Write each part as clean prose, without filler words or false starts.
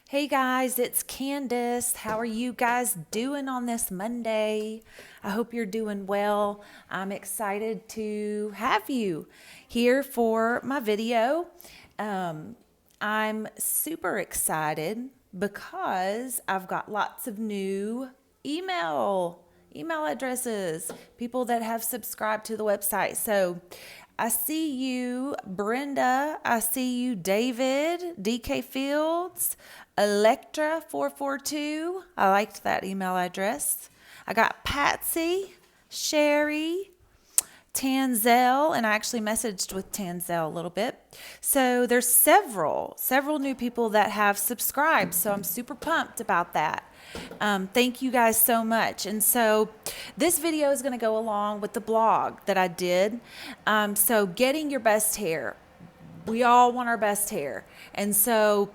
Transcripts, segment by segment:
Hey guys, it's Candace. How are you guys doing on this Monday? I hope you're doing well. I'm excited to have you here for my video. I'm super excited because I've got lots of new email addresses, people that have subscribed to the website. So I see you, Brenda. I see you, David, DK Fields, Electra 442. I liked that email address. I got Patsy, Sherry, Tanzel, and I actually messaged with Tanzel a little bit. So there's several new people that have subscribed. So I'm super pumped about that. Thank you guys so much. And so this video is going to go along with the blog that I did. So getting your best hair. We all want our best hair. And so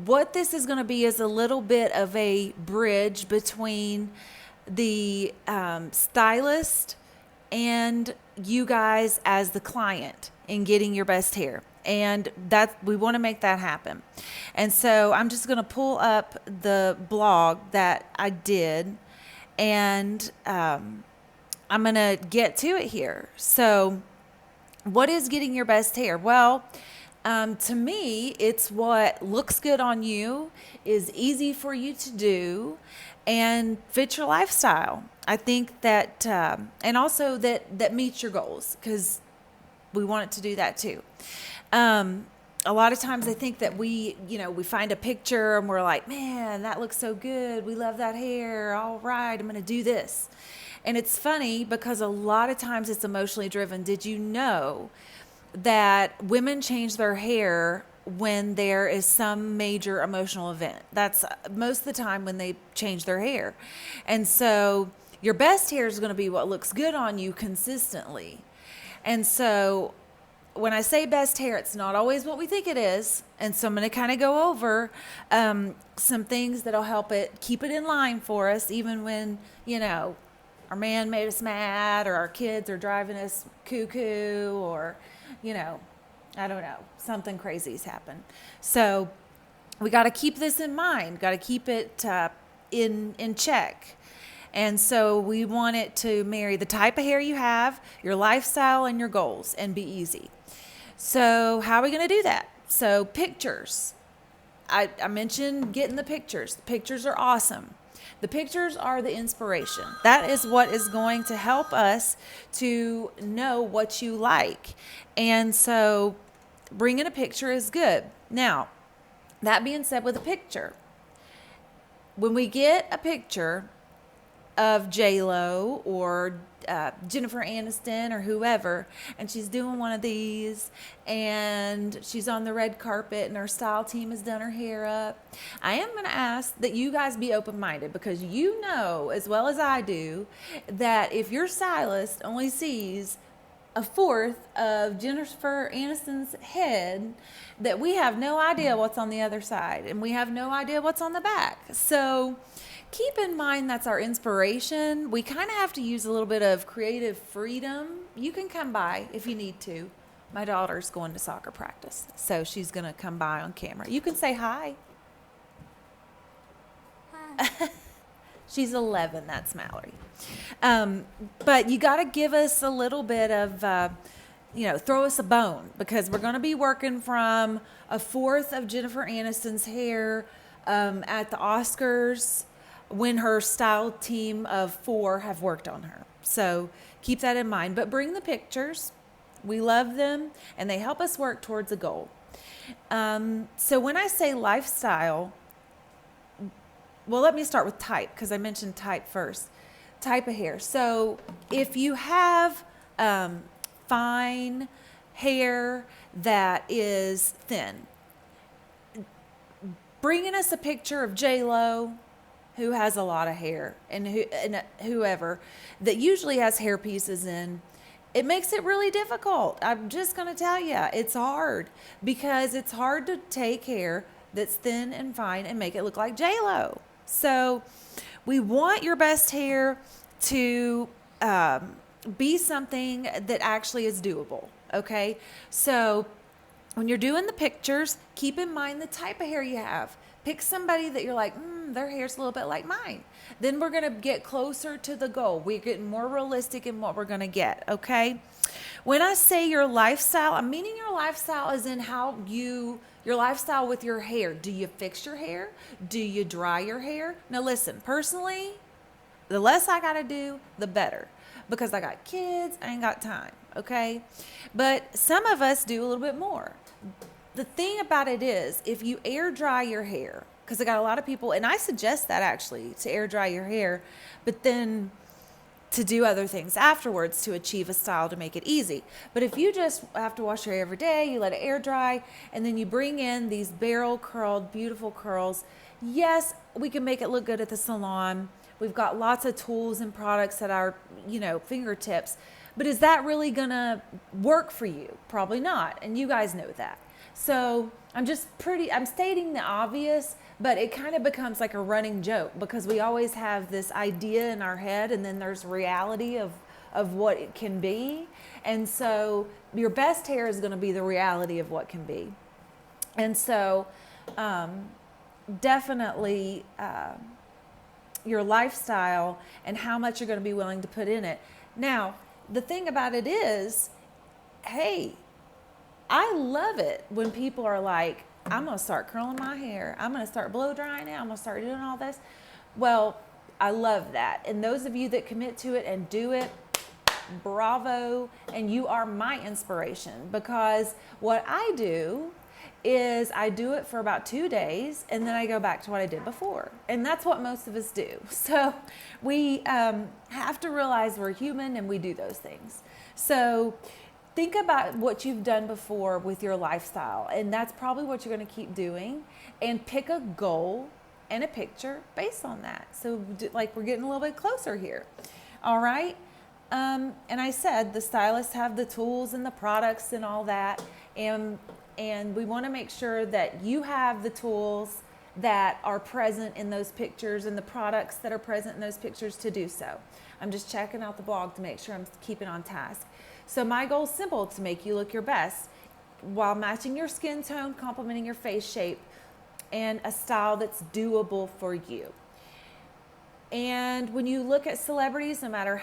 what this is going to be is a little bit of a bridge between the stylist and you guys as the client in getting your best hair. And that we want to make that happen. And so I'm just going to pull up the blog that I did, and I'm going to get to it here. So what is getting your best hair? Well, to me, it's what looks good on you, is easy for you to do, and fits your lifestyle. I think that, and also that meets your goals, because we want it to do that too. A lot of times I think that we find a picture and we're like, man, that looks so good. We love that hair. All right, I'm going to do this. And it's funny because a lot of times it's emotionally driven. Did you know that women change their hair when there is some major emotional event? That's most of the time when they change their hair. And so your best hair is going to be what looks good on you consistently. And so when I say best hair, it's not always what we think it is. And so I'm going to kind of go over some things that'll help it keep it in line for us, even when, our man made us mad, or our kids are driving us cuckoo, or, I don't know, something crazy's happened. So we got to keep this in mind, got to keep it in check. And so we want it to marry the type of hair you have, your lifestyle, and your goals, and be easy. So how are we going to do that? So pictures. I mentioned getting the pictures. The pictures are awesome. The pictures are the inspiration. That is what is going to help us to know what you like. And so bringing a picture is good. Now, that being said, with a picture, when we get a picture of J-Lo or Jennifer Aniston or whoever, and she's doing one of these, and she's on the red carpet, and her style team has done her hair up, I am going to ask that you guys be open-minded, because you know as well as I do that if your stylist only sees a fourth of Jennifer Aniston's head, that we have no idea what's on the other side, and we have no idea what's on the back. So keep in mind that's our inspiration. We kind of have to use a little bit of creative freedom. You can come by if you need to. My daughter's going to soccer practice, so she's going to come by on camera. You can say hi. Hi. She's 11. That's Mallory. But you got to give us a little bit of, throw us a bone, because we're going to be working from a fourth of Jennifer Aniston's hair at the Oscars, when her style team of 4 have worked on her. So keep that in mind. But bring the pictures. We love them, and they help us work towards a goal. So when I say lifestyle, well, let me start with type, because I mentioned type first. Type of hair. So if you have fine hair that is thin, bringing us a picture of J-Lo, who has a lot of hair, and whoever that usually has hair pieces in, it makes it really difficult. I'm just going to tell you, it's hard, because it's hard to take hair that's thin and fine and make it look like J-Lo. So we want your best hair to be something that actually is doable. Okay. So when you're doing the pictures, keep in mind the type of hair you have. Pick somebody that you're like, their hair's a little bit like mine. Then we're going to get closer to the goal. We're getting more realistic in what we're going to get, okay? When I say your lifestyle, I'm meaning your lifestyle is in your lifestyle with your hair. Do you fix your hair? Do you dry your hair? Now listen, personally, the less I got to do, the better. Because I got kids, I ain't got time, okay? But some of us do a little bit more. The thing about it is, if you air dry your hair, because I got a lot of people, and I suggest that actually, to air dry your hair, but then to do other things afterwards to achieve a style to make it easy. But if you just have to wash your hair every day, you let it air dry, and then you bring in these barrel curled, beautiful curls, yes, we can make it look good at the salon. We've got lots of tools and products at our, fingertips. But is that really gonna work for you? Probably not, and you guys know that. So I'm stating the obvious, but it kind of becomes like a running joke because we always have this idea in our head and then there's reality of what it can be. And so your best hair is going to be the reality of what can be. And so definitely your lifestyle and how much you're going to be willing to put in it. Now, the thing about it is, hey, I love it when people are like, I'm going to start curling my hair. I'm going to start blow drying it. I'm going to start doing all this. Well, I love that. And those of you that commit to it and do it, bravo. And you are my inspiration because what I do is I do it for about 2 days and then I go back to what I did before. And that's what most of us do. So we have to realize we're human and we do those things. So think about what you've done before with your lifestyle, and that's probably what you're going to keep doing, and pick a goal and a picture based on that. So like we're getting a little bit closer here. All right. And I said the stylists have the tools and the products and all that. And we want to make sure that you have the tools that are present in those pictures and the products that are present in those pictures to do so. I'm just checking out the blog to make sure I'm keeping on task. So my goal is simple, to make you look your best while matching your skin tone, complementing your face shape, and a style that's doable for you. And when you look at celebrities, no matter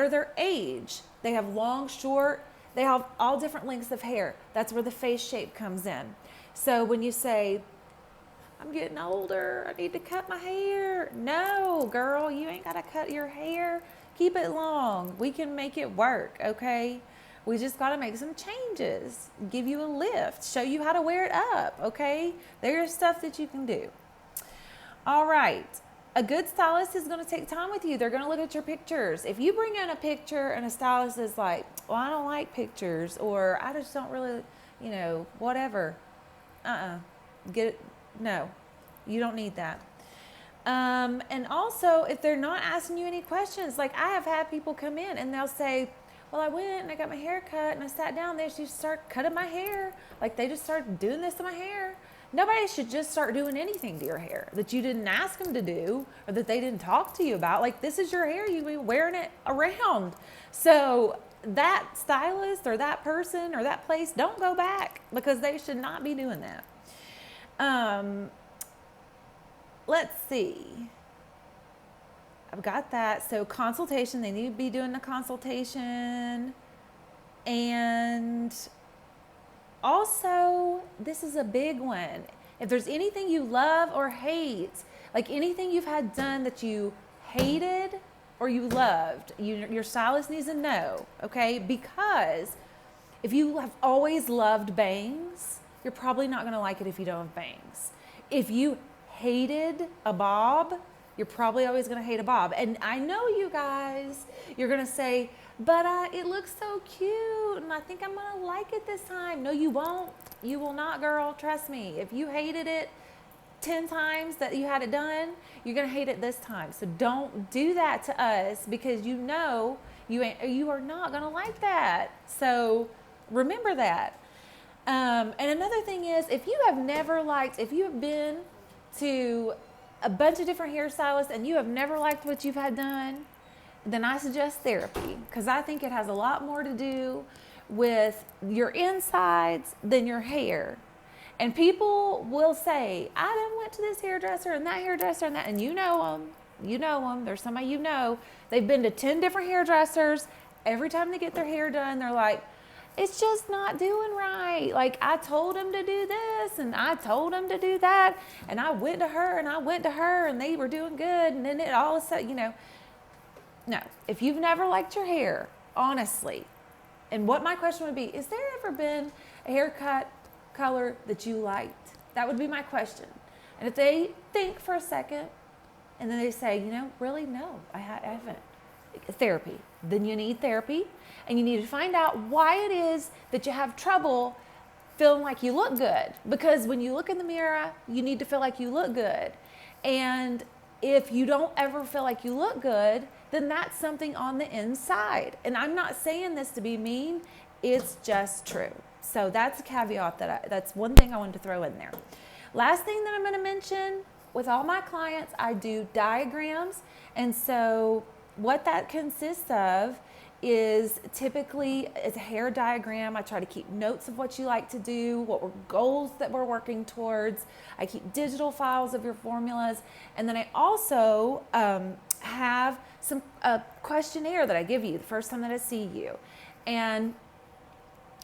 their age, they have long, short, they have all different lengths of hair. That's where the face shape comes in. So when you say, I'm getting older, I need to cut my hair. No, girl, you ain't got to cut your hair. Keep it long. We can make it work, okay? We just got to make some changes, give you a lift, show you how to wear it up, okay? There's stuff that you can do. All right. A good stylist is going to take time with you. They're going to look at your pictures. If you bring in a picture and a stylist is like, well, I don't like pictures, or I just don't really, whatever. Get it. No, you don't need that. And also, if they're not asking you any questions, like I have had people come in and they'll say, well, I went and I got my hair cut and I sat down there. She started cutting my hair. Like they just started doing this to my hair. Nobody should just start doing anything to your hair that you didn't ask them to do or that they didn't talk to you about. Like, this is your hair. You've been wearing it around. So that stylist or that person or that place, don't go back because they should not be doing that. Let's see. I've got that. So consultation, they need to be doing the consultation. And also, this is a big one. If there's anything you love or hate, like anything you've had done that you hated or you loved, your stylist needs to know, okay? Because if you have always loved bangs, you're probably not going to like it if you don't have bangs. If you hated a bob, you're probably always going to hate a bob. And I know you guys, you're going to say, but it looks so cute and I think I'm going to like it this time. No, you won't. You will not, girl. Trust me. If you hated it 10 times that you had it done, you're going to hate it this time. So don't do that to us because you know you are not going to like that. So remember that. And another thing is, if you have been to a bunch of different hairstylists and you have never liked what you've had done, then I suggest therapy because I think it has a lot more to do with your insides than your hair. And people will say, I done went to this hairdresser and that hairdresser and that, and you know them. You know them. There's somebody you know. They've been to 10 different hairdressers. Every time they get their hair done, they're like, it's just not doing right. Like, I told him to do this and I told him to do that. And I went to her and I went to her and they were doing good. And then it all of a sudden, no. If you've never liked your hair, honestly, and what my question would be, is there ever been a haircut color that you liked? That would be my question. And if they think for a second and then they say, really, no, I haven't. Therapy. Then you need therapy, and you need to find out why it is that you have trouble feeling like you look good. Because when you look in the mirror, you need to feel like you look good. And if you don't ever feel like you look good, then that's something on the inside. And I'm not saying this to be mean, it's just true. So that's a caveat that's one thing I wanted to throw in there. Last thing that I'm going to mention, with all my clients, I do diagrams. And so what that consists of is typically it's a hair diagram. I try to keep notes of what you like to do, what goals that we're working towards. I keep digital files of your formulas. And then I also have some questionnaire that I give you the first time that I see you. And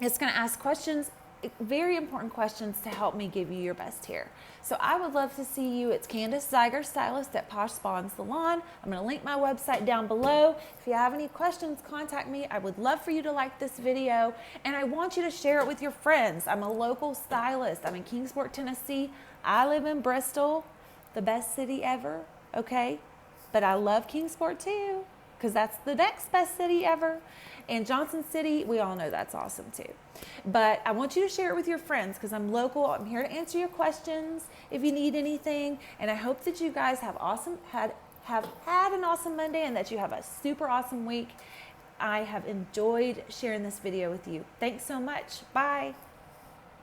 it's going to ask questions, very important questions to help me give you your best hair. So I would love to see you. It's Candace Zeiger, stylist at Posh Spa and Salon. I'm going to link my website down below. If you have any questions, contact me. I would love for you to like this video, and I want you to share it with your friends. I'm a local stylist. I'm in Kingsport, Tennessee. I live in Bristol, the best city ever, okay? But I love Kingsport too, because that's the next best city ever. And Johnson City, we all know that's awesome too. But I want you to share it with your friends because I'm local. I'm here to answer your questions if you need anything. And I hope that you guys have had an awesome Monday and that you have a super awesome week. I have enjoyed sharing this video with you. Thanks so much. Bye.